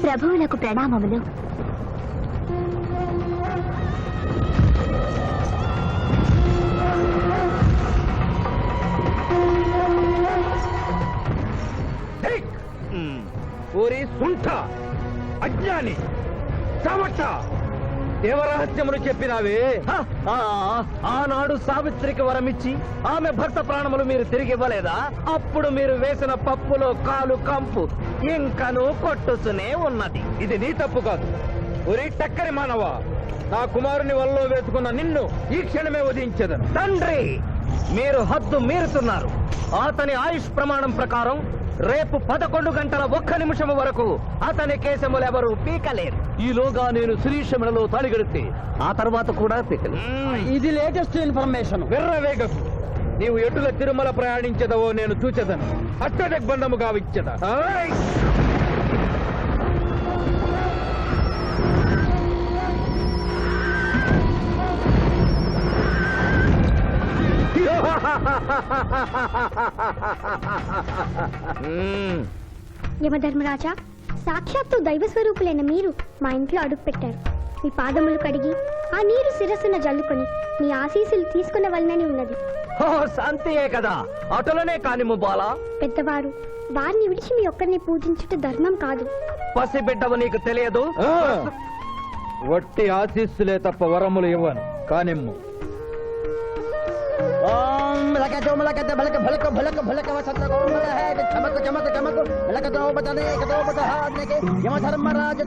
ప్రభువులకు ప్రణామములు. ఓరి సుంఠ, అజ్ఞాని, చవట, దేవరహస్యములు చెప్పినావే. ఆనాడు సావిత్రికి వరమిచ్చి ఆమె భర్త ప్రాణములు మీరు తిరిగి ఇవ్వలేదా? అప్పుడు మీరు వేసిన పప్పులో కాలు కంపు ఇంకను కొట్టుతూనే ఉన్నది. ఇది నీ తప్పు కాదు. ఒరే టక్కరి మానవ, నా కుమారుని వల్లో వేసుకున్న నిన్ను ఈ క్షణమే వధించదను. తండ్రి, మీరు హద్దు మీరుతున్నారు. అతని ఆయుష్ ప్రమాణం ప్రకారం రేపు 11 గంటల 1 నిమిషము వరకు అతని కేశములెవరూ పీకలేరు. ఈలోగా నేను శ్రీశమలలో తాళిగడితే ఆ తర్వాత కూడా పీకలేరు. ఇది లేటెస్ట్ ఇన్ఫర్మేషన్. వెర్రవేగకు. నీవు ఎటుల తిరుమల ప్రయాణించదవో నేను చూచెదను. అట్టదిగ్బంధము గావిచ్చదా. యమధర్మరాజా, సాక్షాత్తు దైవ స్వరూపులైన మీరు మా ఇంట్లో అడుగు పెట్టారు. మీ పాదములు కడిగి ఆ నీరు శిరస్సున జల్లుకొని మీ ఆశీస్సులు తీసుకునవలనని ఉన్నది. శాంతియే కదా, అటులనే కానిము బాలా. పెద్దవారు, వారిని విడిచి మీ ఒక్కరిని పూజించుట ధర్మం కాదు. పసిబిడ్డవు నీకు తెలియదు. వట్టి ఆశీస్సులే తప్ప వరములు ఇవ్వను. కానిమ్ము. యమధర్మరాజు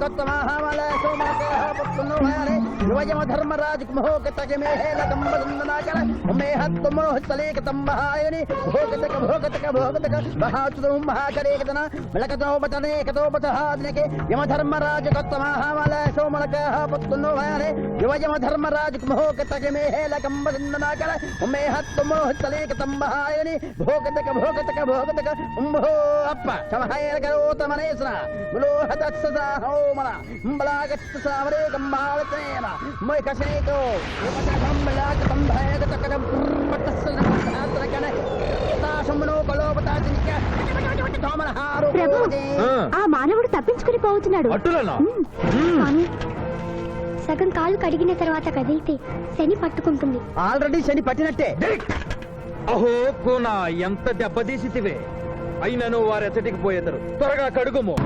యమధర్మరాజు భోగతక భోగతక భోగతక అప్ప సమహేరకరోతమనేశ్వర బలాగత్సవరే కంబావతేన మయకసేతో ఆ మానవుడు తప్పించుకుని పోతున్నాడు. సగం కాళ్ళు కడిగిన తర్వాత కదిలితే శని పట్టుకుంటుంది. ఆల్రెడీ శని పట్టినట్టే. అహో కూనా, ఎంత దెబ్బతీసితివే. అయినను వారెచ్చటికి పోయేదరు. త్వరగా కడుగుము.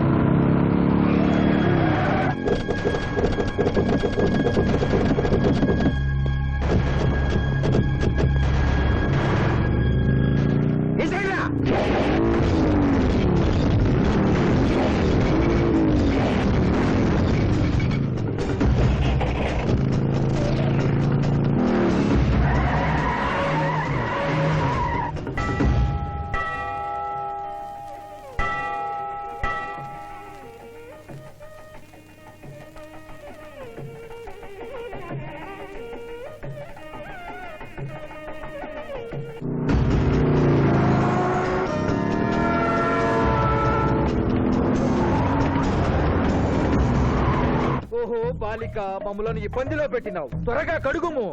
ఓహో బాలిక, మమ్మలను ఇబ్బందిలో పెట్టినావు. త్వరగా కడుగుము.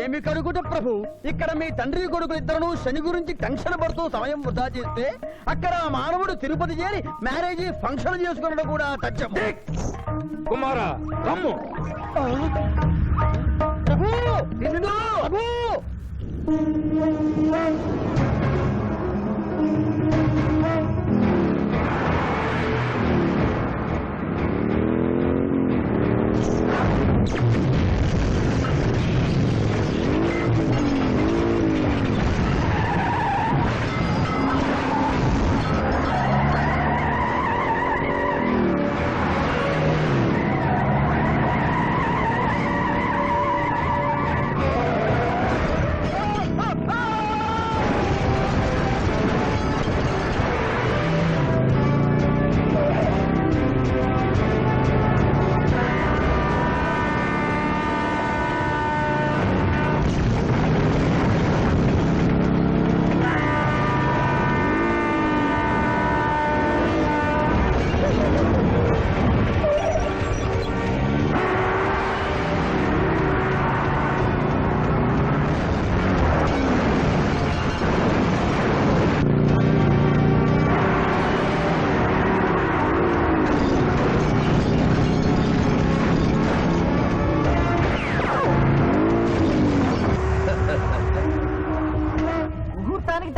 ఏమి కడుగుట ప్రభు? ఇక్కడ మీ తండ్రి కొడుకు ఇద్దరు శని గురించి టెన్షన్ పడుతూ సమయం వృధా చేస్తే అక్కడ మానవుడు తిరుపతి చేరి మ్యారేజ్ ఫంక్షన్ చేసుకున్నాడు కూడా తచ్చం. కుమారా, రమ్ము. ప్రభు, ప్రభు.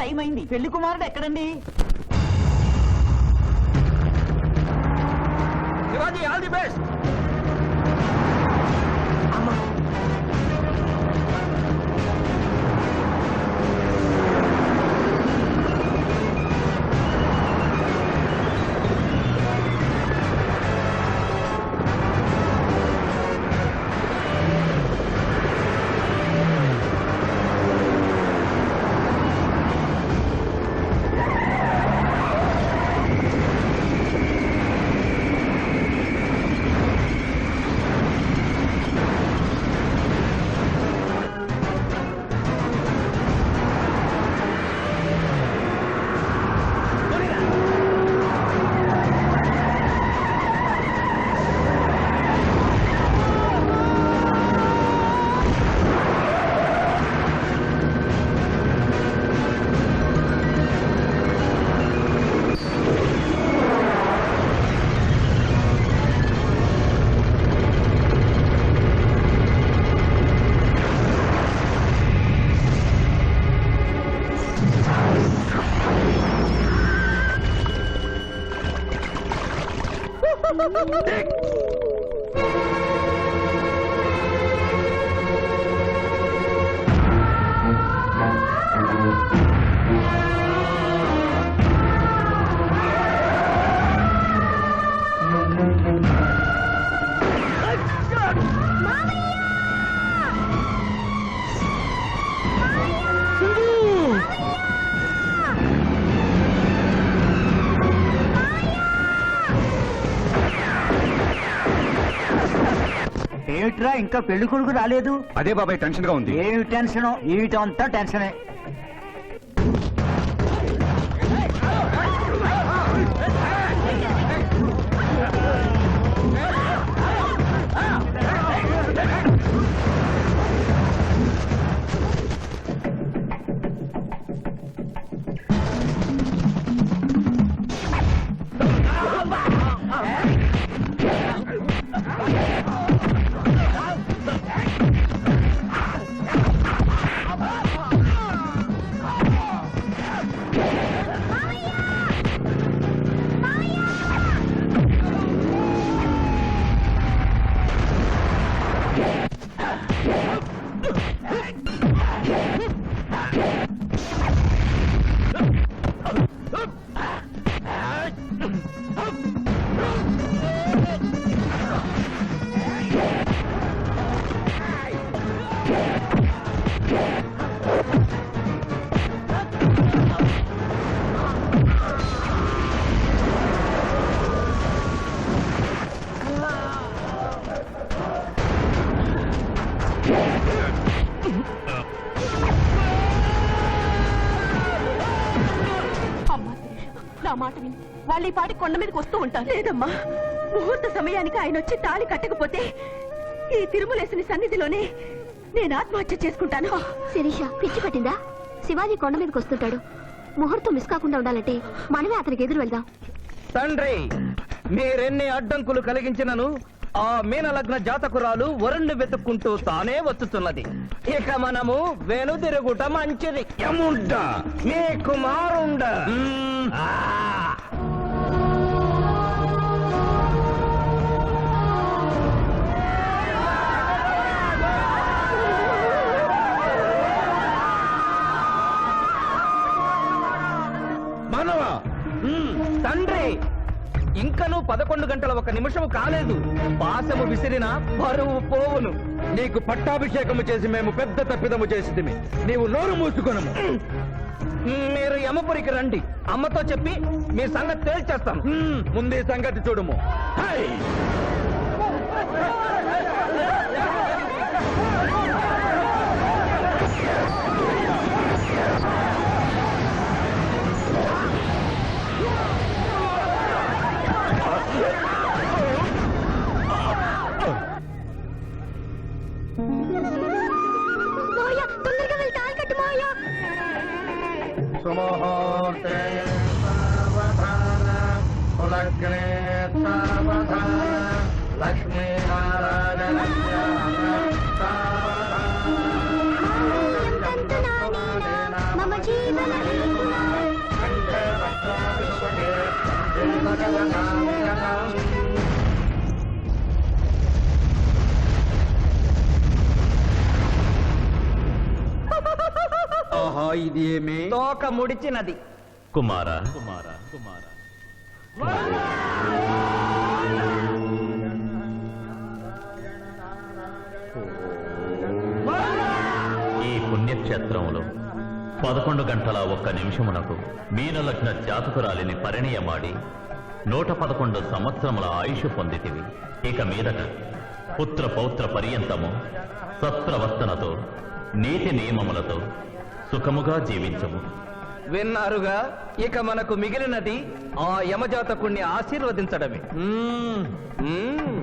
టైం అయింది. పెళ్లి కుమారుడు ఎక్కడండి? Shivaji all the best. ఏమిట్రా ఇంకా పెళ్లి కొడుకు రాలేదు? అదే బాబాయ్ టెన్షన్ గా ఉంది. ఏమి టెన్షన్? ఏమిటంతా టెన్షనే. నా మాట విని వాళ్ళు ఈ పాటి కొండ మీదకి వస్తూ ఉంటారు. లేదమ్మా, ముహూర్త సమయానికి ఆయన వచ్చి తాళి కట్టకపోతే ఈ తిరుమలేసిన సన్నిధిలోనే నేను ఆత్మహత్య చేసుకుంటాను. శిరీష, పిచ్చి పట్టిందా? శివాజీ కొండ మీదకి వస్తుంటాడు. ముహూర్తం మిస్ కాకుండా ఉండాలంటే మనమే అతనికి ఎదురు వెళ్దాం. తండ్రి, మీరెన్ని అడ్డంకులు కలిగించినను ఆ మీనలగ్న జాతకురాలు వరుణ్ణి వెతుక్కుంటూ తానే వచ్చుతున్నది. ఇక మనము వెనుదిరుగుట మంచిది. యముండ నీ కుమారుండ. మనవా తండ్రి, ఇంకనూ 11 గంటల 1 నిమిషము కాలేదు. పాశము విసిరిన బరువు పోవును. నీకు పట్టాభిషేకము చేసి మేము పెద్ద తప్పిదము చేసిదిమి. నీవు నోరు మూసుకొనము. మీరు యమపురికి రండి. అమ్మతో చెప్పి మీ సంగతి తేల్చేస్తాను. ముందే సంగతి చూడము. మావయ్య, తొందరగా వెళ్ళి తాళి కట్టు మావయ్య. సుముహూర్తే సావధాన కులగ్నే సావధాన లక్ష్మీనారాయణ మమ జీవన ఆహా ఇది ఏమి తోక ముడిచినది. కుమార ఈ పుణ్యక్షేత్రంలో 11 గంటల 1 నిమిషమునకు మీనలగ్న జాతకురాలిని పరిణయమాడి 111 సంవత్సరముల ఆయుష్ పొందితివి. ఇక మీదట పుత్ర పౌత్ర పర్యంతము సత్ప్రవర్తనతో నీతి నియమములతో సుఖముగా జీవించము. విన్నారుగా, ఇక మనకు మిగిలినది ఆ యమజాతకుణ్ణి ఆశీర్వదించడమే. మ్మ్. మ్మ్.